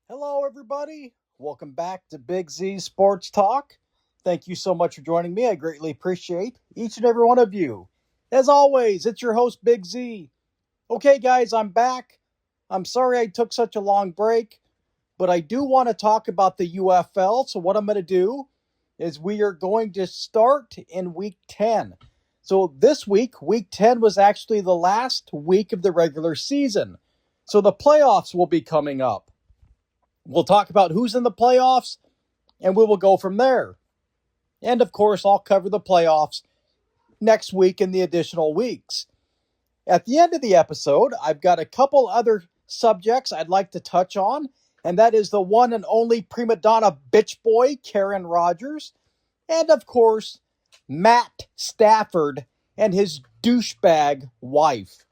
Hello, everybody. Welcome back to Big Z Sports Talk. Thank you so much for joining me. I greatly appreciate each and every one of you. As always, it's your host, Big Z. Okay, guys, I'm back. I'm sorry I took such a long break, but I do want to talk about the UFL. So, what I'm going to do is we are going to start in week 10. So, this week 10, was actually the last week of the regular season. So, the playoffs will be coming up. We'll talk about who's in the playoffs, and we will go from there. And of course, I'll cover the playoffs next week and the additional weeks. At the end of the episode, I've got a couple other subjects I'd like to touch on, and that is the one and only prima donna bitch boy, Karen Rogers, and of course, Matt Stafford and his douchebag wife.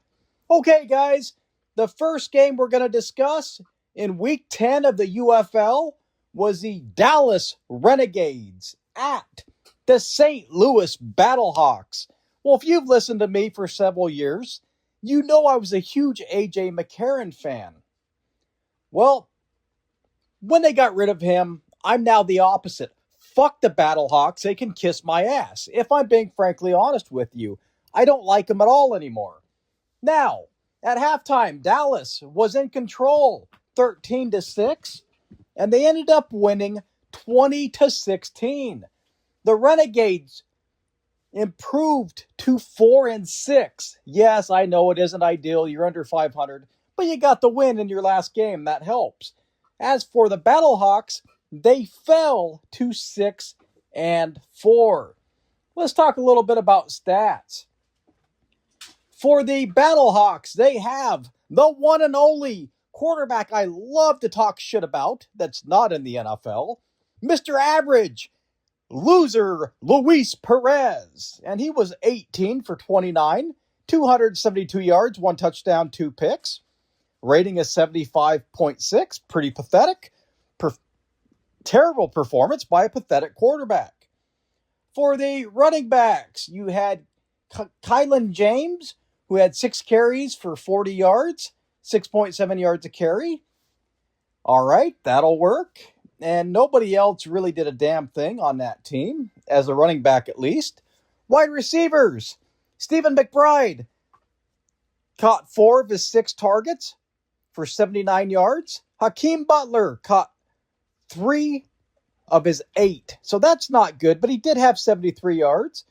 Okay, guys, the first game we're going to discuss in week 10 of the UFL was the Dallas Renegades at the St. Louis Battlehawks. Well, if you've listened to me for several years, you know I was a huge A.J. McCarron fan. Well, when they got rid of him, I'm now the opposite. Fuck the Battlehawks, they can kiss my ass. If I'm being frankly honest with you, I don't like them at all anymore. Now, at halftime, Dallas was in control, 13-6, and they ended up winning 20-16. The Renegades improved to 4-6. Yes, I know it isn't ideal. You're under 500, but you got the win in your last game. That helps. As for the Battlehawks, they fell to 6-4. Let's talk a little bit about stats. For the Battlehawks, they have the one and only quarterback I love to talk shit about that's not in the NFL, Mr. Average, loser Luis Perez. And he was 18 for 29, 272 yards, one touchdown, two picks. Rating is 75.6, pretty pathetic. Terrible performance by a pathetic quarterback. For the running backs, you had Kylan James, who had 6 carries for 40 yards, 6.7 yards a carry. All right, that'll work. And nobody else really did a damn thing on that team, as a running back at least. Wide receivers, Stephen McBride caught 4 of his 6 targets for 79 yards. Hakeem Butler caught 3 of his 8. So that's not good, but he did have 73 yards.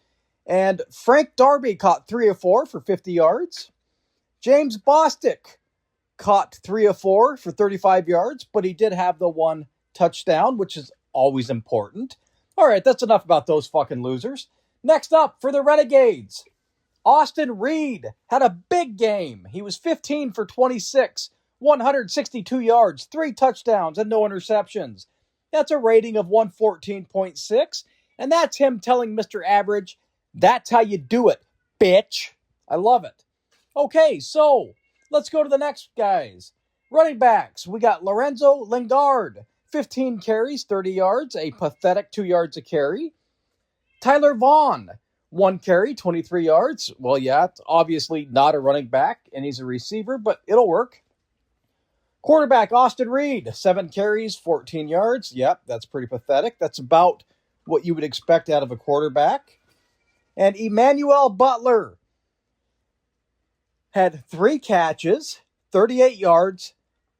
And Frank Darby caught 3 of 4 for 50 yards. James Bostic caught 3 of 4 for 35 yards, but he did have the 1 touchdown, which is always important. All right, that's enough about those fucking losers. Next up, for the Renegades, Austin Reed had a big game. He was 15 for 26, 162 yards, 3 touchdowns, and no interceptions. That's a rating of 114.6, and that's him telling Mr. Average, that's how you do it, bitch. I love it. Okay, so let's go to the next guys. Running backs, we got Lorenzo Lingard, 15 carries, 30 yards, a pathetic 2 yards a carry. Tyler Vaughn, 1 carry, 23 yards. Well, yeah, it's obviously not a running back, and he's a receiver, but it'll work. Quarterback Austin Reed, 7 carries, 14 yards. Yep, that's pretty pathetic. That's about what you would expect out of a quarterback. And Emmanuel Butler had 3 catches, 38 yards,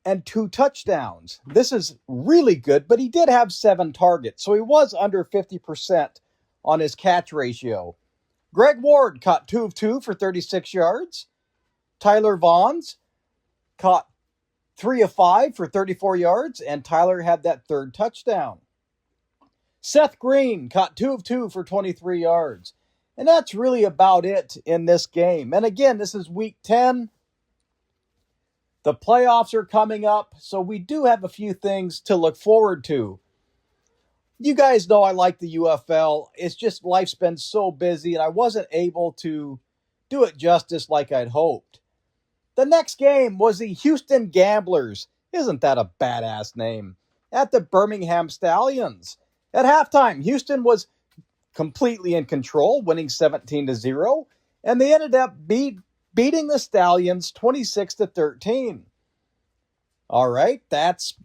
and 2 touchdowns. This is really good, but he did have 7 targets, so he was under 50% on his catch ratio. Greg Ward caught 2 of 2 for 36 yards. Tyler Vaughns caught 3 of 5 for 34 yards, and Tyler had that 3rd touchdown. Seth Green caught 2 of 2 for 23 yards. And that's really about it in this game. And again, this is week 10. The playoffs are coming up, so we do have a few things to look forward to. You guys know I like the UFL. It's just life's been so busy, and I wasn't able to do it justice like I'd hoped. The next game was the Houston Gamblers. Isn't that a badass name? At the Birmingham Stallions. At halftime, Houston was completely in control, winning 17-0, and they ended up beating the Stallions 26-13. All right, that's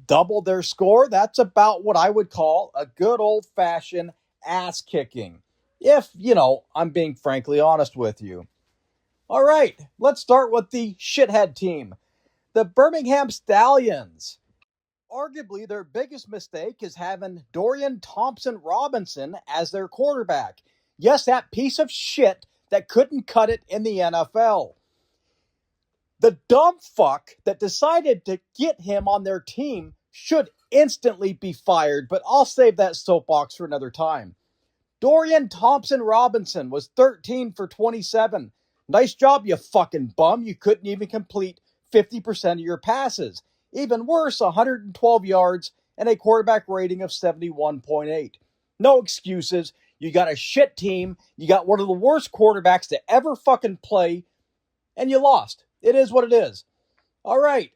doubled their score. That's about what I would call a good old-fashioned ass kicking. If, I'm being frankly honest with you. All right, let's start with the shithead team, the Birmingham Stallions. Arguably, their biggest mistake is having Dorian Thompson-Robinson as their quarterback. Yes, that piece of shit that couldn't cut it in the NFL. The dumb fuck that decided to get him on their team should instantly be fired, but I'll save that soapbox for another time. Dorian Thompson-Robinson was 13 for 27. Nice job, you fucking bum. You couldn't even complete 50% of your passes. Even worse, 112 yards and a quarterback rating of 71.8. No excuses. You got a shit team. You got one of the worst quarterbacks to ever fucking play, and you lost. It is what it is. All right,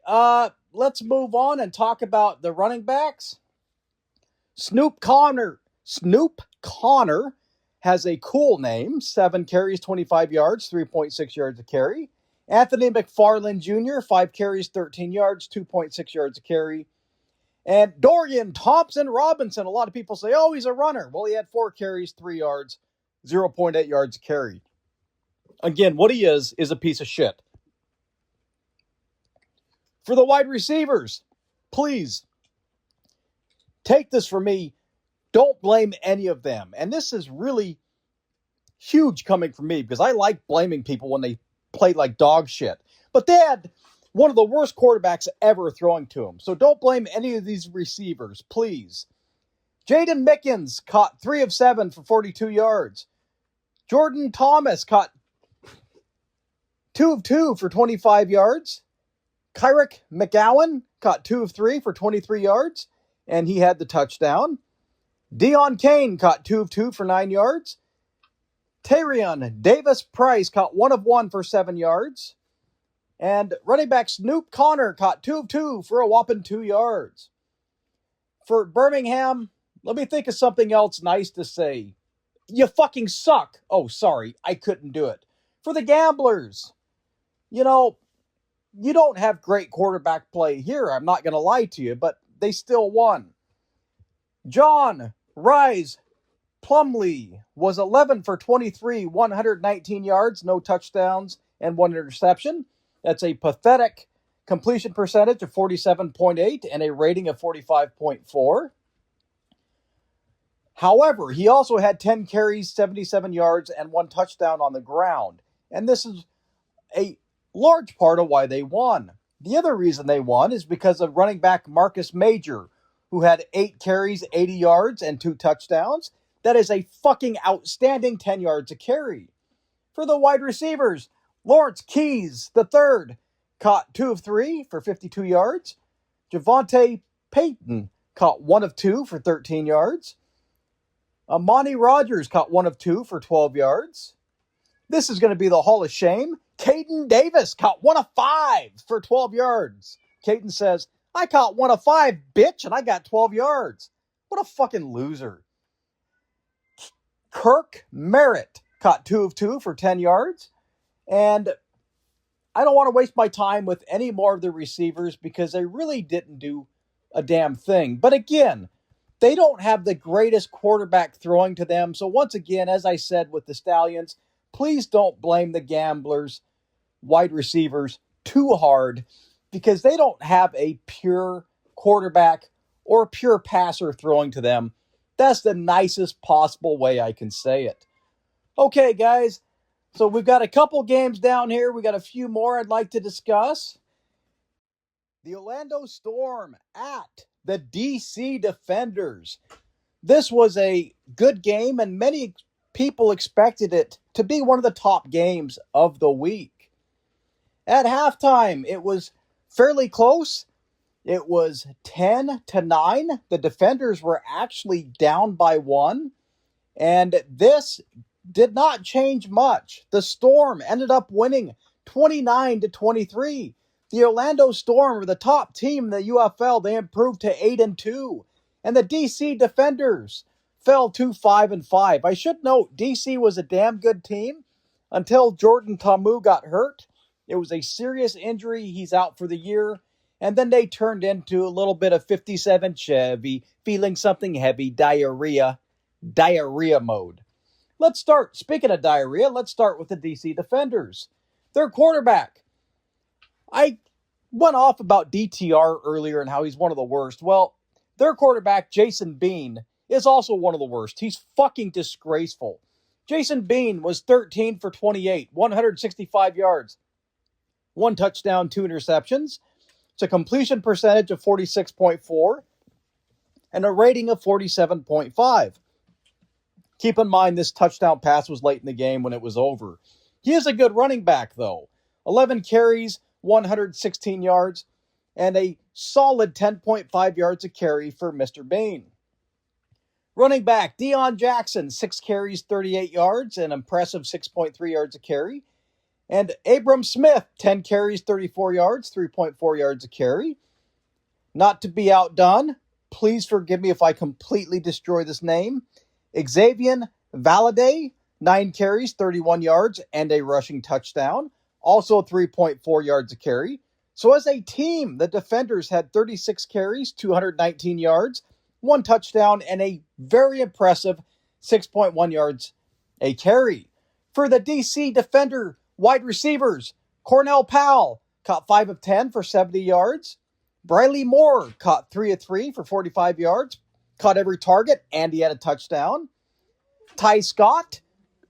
let's move on and talk about the running backs. Snoop Connor has a cool name. 7 carries, 25 yards, 3.6 yards a carry. Anthony McFarland Jr., 5 carries, 13 yards, 2.6 yards a carry. And Dorian Thompson-Robinson, a lot of people say, oh, he's a runner. Well, he had 4 carries, 3 yards, 0.8 yards a carry. Again, what he is a piece of shit. For the wide receivers, please, take this from me. Don't blame any of them. And this is really huge coming from me because I like blaming people when they play like dog shit. But they had one of the worst quarterbacks ever throwing to them. So don't blame any of these receivers, please. Jaden Mickens caught 3 of 7 for 42 yards. Jordan Thomas caught 2 of 2 for 25 yards. Kyrick McGowan caught 2 of 3 for 23 yards, and he had the touchdown. Deion Kane caught 2 of 2 for 9 yards. Tyrion Davis-Price caught 1 of 1 for 7 yards. And running back Snoop Connor caught 2 of 2 for a whopping 2 yards. For Birmingham, let me think of something else nice to say. You fucking suck. Oh, sorry, I couldn't do it. For the Gamblers, you don't have great quarterback play here. I'm not going to lie to you, but they still won. John Rise Plumlee was 11 for 23, 119 yards, no touchdowns, and 1 interception. That's a pathetic completion percentage of 47.8 and a rating of 45.4. However, he also had 10 carries, 77 yards, and 1 touchdown on the ground. And this is a large part of why they won. The other reason they won is because of running back Marcus Major, who had 8 carries, 80 yards, and 2 touchdowns. That is a fucking outstanding 10 yards a carry. For the wide receivers, Lawrence Keys III caught 2 of 3 for 52 yards. Javonte Payton caught 1 of 2 for 13 yards. Amani Rogers caught 1 of 2 for 12 yards. This is going to be the Hall of Shame. Caden Davis caught 1 of 5 for 12 yards. Caden says, I caught 1 of 5, bitch, and I got 12 yards. What a fucking loser. Kirk Merritt caught 2 of 2 for 10 yards. And I don't want to waste my time with any more of the receivers because they really didn't do a damn thing. But again, they don't have the greatest quarterback throwing to them. So once again, as I said with the Stallions, please don't blame the Gamblers, wide receivers, too hard because they don't have a pure quarterback or pure passer throwing to them. That's the nicest possible way I can say it. Okay, guys. So we've got a couple games down here. We got a few more I'd like to discuss. The Orlando Storm at the DC Defenders. This was a good game, and many people expected it to be one of the top games of the week. At halftime, it was fairly close. It was 10-9. The Defenders were actually down by 1, and this did not change much. The Storm ended up winning 29-23. The Orlando Storm were the top team in the UFL. They improved to 8-2. And the DC Defenders fell to 5-5. I should note, DC was a damn good team until Jordan Ta'amu got hurt. It was a serious injury. He's out for the year. And then they turned into a little bit of 57 Chevy, feeling something heavy, diarrhea mode. Let's start, speaking of diarrhea, let's start with the DC Defenders. Their quarterback. I went off about DTR earlier and how he's one of the worst. Well, their quarterback, Jason Bean, is also one of the worst. He's fucking disgraceful. Jason Bean was 13 for 28, 165 yards, 1 touchdown, 2 interceptions. It's a completion percentage of 46.4 and a rating of 47.5. Keep in mind this touchdown pass was late in the game when it was over. He is a good running back, though. 11 carries, 116 yards, and a solid 10.5 yards a carry for Mr. Bean. Running back, Deion Jackson, 6 carries, 38 yards, an impressive 6.3 yards a carry. And Abram Smith, 10 carries, 34 yards, 3.4 yards a carry. Not to be outdone, please forgive me if I completely destroy this name. Xavier Valade, 9 carries, 31 yards, and a rushing touchdown. Also 3.4 yards a carry. So as a team, the Defenders had 36 carries, 219 yards, 1 touchdown, and a very impressive 6.1 yards a carry. For the DC Defender wide receivers, Cornell Powell caught 5 of 10 for 70 yards. Briley Moore caught 3 of 3 for 45 yards. Caught every target, and he had a touchdown. Ty Scott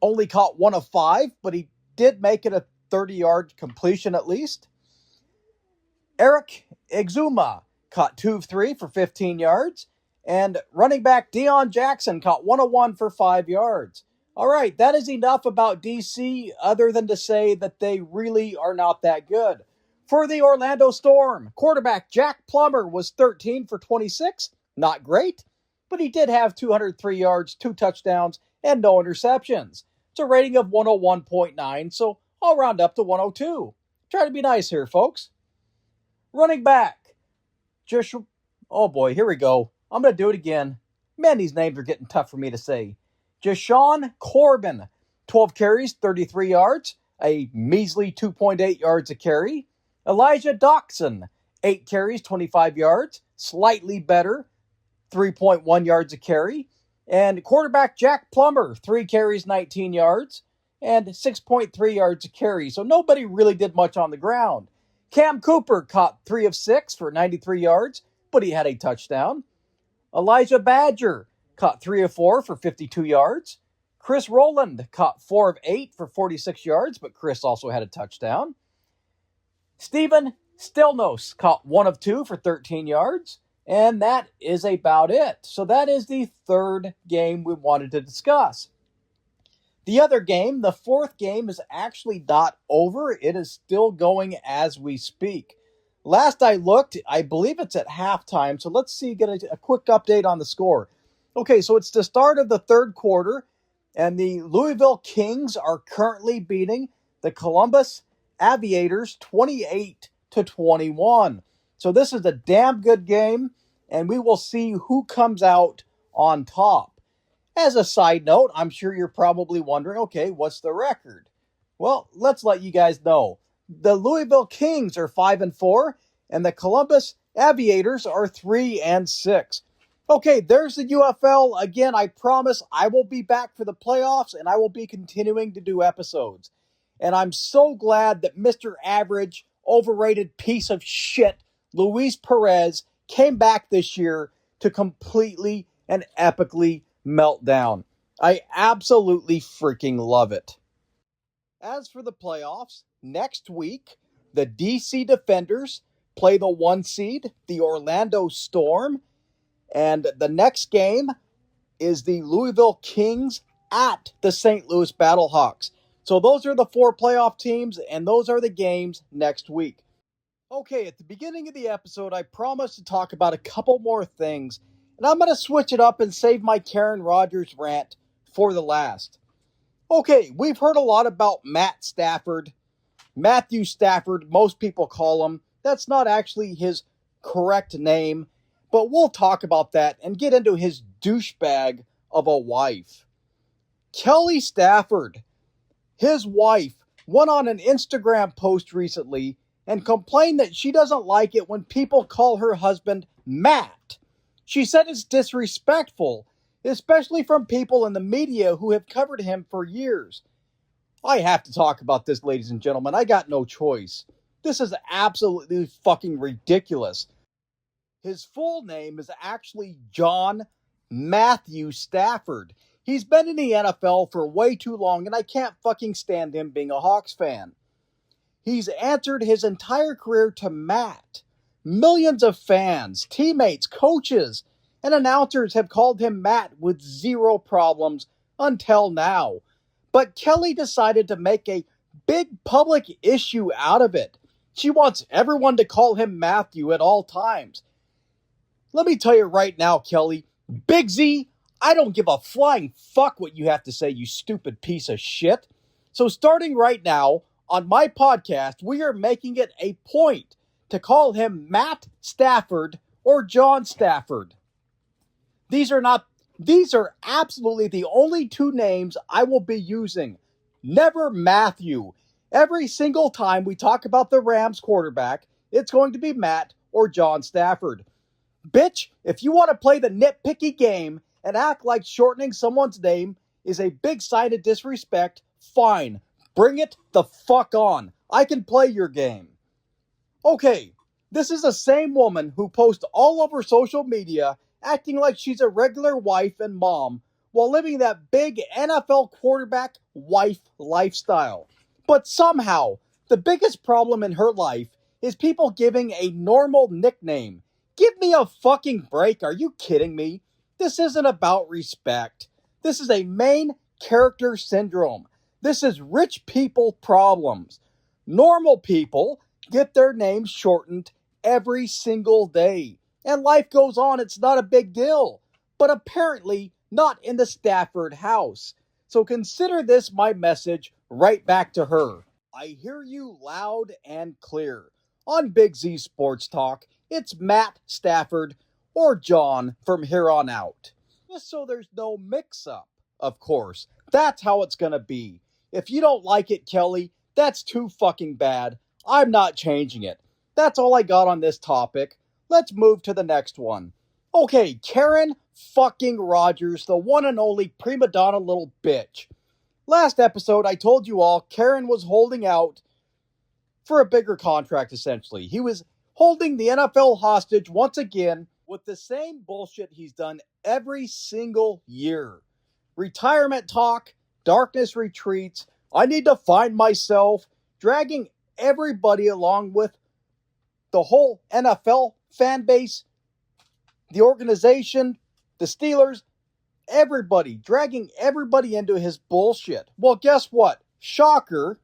only caught 1 of 5, but he did make it a 30-yard completion at least. Eric Exuma caught 2 of 3 for 15 yards. And running back Deion Jackson caught 1 of 1 for 5 yards. All right, that is enough about DC other than to say that they really are not that good. For the Orlando Storm, quarterback Jack Plummer was 13 for 26. Not great, but he did have 203 yards, 2 touchdowns, and no interceptions. It's a rating of 101.9, so I'll round up to 102. Try to be nice here, folks. Running back, oh boy, here we go. I'm going to do it again. Man, these names are getting tough for me to say. Jashawn Corbin, 12 carries, 33 yards, a measly 2.8 yards a carry. Elijah Doxson, 8 carries, 25 yards, slightly better, 3.1 yards a carry. And quarterback Jack Plummer, 3 carries, 19 yards, and 6.3 yards a carry. So nobody really did much on the ground. Cam Cooper caught 3 of 6 for 93 yards, but he had a touchdown. Elijah Badger caught 3 of 4 for 52 yards. Chris Rowland caught 4 of 8 for 46 yards, but Chris also had a touchdown. Steven Stilnos caught 1 of 2 for 13 yards, and that is about it. So that is the third game we wanted to discuss. The other game, the fourth game, is actually not over. It is still going as we speak. Last I looked, I believe it's at halftime, so let's see, get a quick update on the score. Okay, so it's the start of the third quarter, and the Louisville Kings are currently beating the Columbus Aviators 28-21. So this is a damn good game, and we will see who comes out on top. As a side note, I'm sure you're probably wondering, okay, what's the record? Well, let's let you guys know. The Louisville Kings are 5-4, and the Columbus Aviators are 3-6. Okay, there's the UFL. Again, I promise I will be back for the playoffs, and I will be continuing to do episodes. And I'm so glad that Mr. Average, overrated piece of shit, Luis Perez, came back this year to completely and epically melt down. I absolutely freaking love it. As for the playoffs, next week, the DC Defenders play the 1 seed, the Orlando Storm, and the next game is the Louisville Kings at the St. Louis Battlehawks. So those are the 4 playoff teams, and those are the games next week. Okay, at the beginning of the episode, I promised to talk about a couple more things, and I'm going to switch it up and save my Karen Rogers rant for the last. Okay, we've heard a lot about Matt Stafford. Matthew Stafford, most people call him. That's not actually his correct name, but we'll talk about that and get into his douchebag of a wife. Kelly Stafford, his wife, went on an Instagram post recently and complained that she doesn't like it when people call her husband Matt. She said it's disrespectful, especially from people in the media who have covered him for years. I have to talk about this, ladies and gentlemen. I got no choice. This is absolutely fucking ridiculous. His full name is actually John Matthew Stafford. He's been in the NFL for way too long, and I can't fucking stand him being a Hawks fan. He's answered his entire career to Matt. Millions of fans, teammates, coaches, and announcers have called him Matt with zero problems until now. But Kelly decided to make a big public issue out of it. She wants everyone to call him Matthew at all times. Let me tell you right now, Kelly, Big Z, I don't give a flying fuck what you have to say, you stupid piece of shit. So starting right now, on my podcast, we are making it a point to call him Matt Stafford or John Stafford. These are absolutely the only two names I will be using. Never Matthew. Every single time we talk about the Rams quarterback, it's going to be Matt or John Stafford. Bitch, if you want to play the nitpicky game and act like shortening someone's name is a big sign of disrespect, fine. Bring it the fuck on. I can play your game. Okay, this is the same woman who posts all over social media acting like she's a regular wife and mom while living that big NFL quarterback wife lifestyle. But somehow, the biggest problem in her life is people giving a normal nickname. Give me a fucking break. Are you kidding me? This isn't about respect. This is a main character syndrome. This is rich people problems. Normal people get their names shortened every single day. And life goes on. It's not a big deal. But apparently not in the Stafford house. So consider this my message right back to her. I hear you loud and clear. On Big Z Sports Talk, it's Matt Stafford or John from here on out. Just so there's no mix-up, of course. That's how it's going to be. If you don't like it, Kelly, that's too fucking bad. I'm not changing it. That's all I got on this topic. Let's move to the next one. Okay, Karen fucking Rogers, the one and only prima donna little bitch. Last episode, I told you all Karen was holding out for a bigger contract, essentially. He was holding the NFL hostage once again with the same bullshit he's done every single year. Retirement talk, darkness retreats, I need to find myself, dragging everybody along with the whole NFL fan base, the organization, the Steelers, everybody, dragging everybody into his bullshit. Well, guess what? Shocker,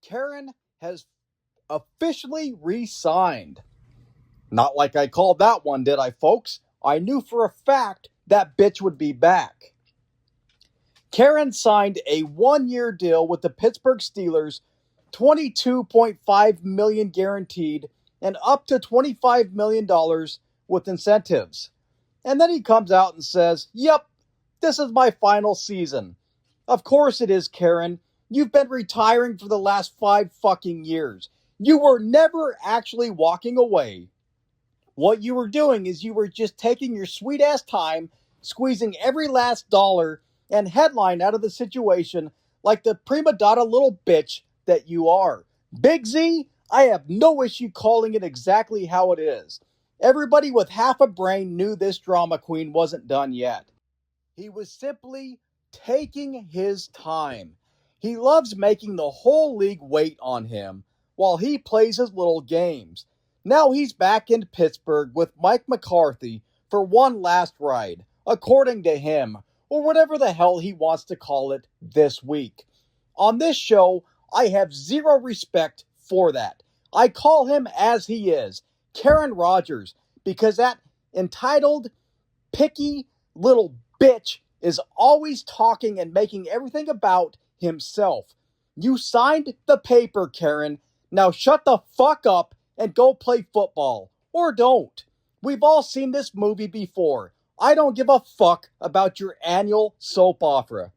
Karen has officially re-signed. Not like I called that one, did I, folks? I knew for a fact that bitch would be back. Karen signed a one-year deal with the Pittsburgh Steelers, $22.5 million guaranteed, and up to $25 million with incentives. And then he comes out and says, yep, this is my final season. Of course it is, Karen. You've been retiring for the last 5 fucking years. You were never actually walking away. What you were doing is you were just taking your sweet ass time, squeezing every last dollar and headline out of the situation like the prima donna little bitch that you are. Big Z, I have no issue calling it exactly how it is. Everybody with half a brain knew this drama queen wasn't done yet. He was simply taking his time. He loves making the whole league wait on him while he plays his little games. Now he's back in Pittsburgh with Mike McCarthy for one last ride, according to him, or whatever the hell he wants to call it this week. On this show, I have zero respect for that. I call him as he is, Karen Rogers, because that entitled, picky little bitch is always talking and making everything about himself. You signed the paper, Karen. Now shut the fuck up and go play football. Or don't. We've all seen this movie before. I don't give a fuck about your annual soap opera.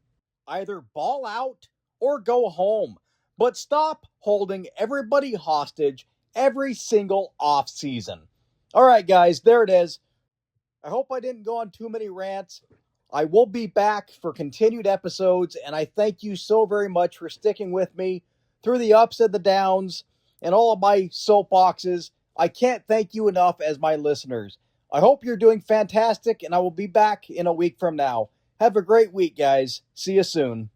Either ball out or go home. But stop holding everybody hostage every single off season. All right, guys, there it is. I hope I didn't go on too many rants. I will be back for continued episodes, and I thank you so very much for sticking with me through the ups and the downs and all of my soapboxes. I can't thank you enough as my listeners. I hope you're doing fantastic, and I will be back in a week from now. Have a great week, guys. See you soon.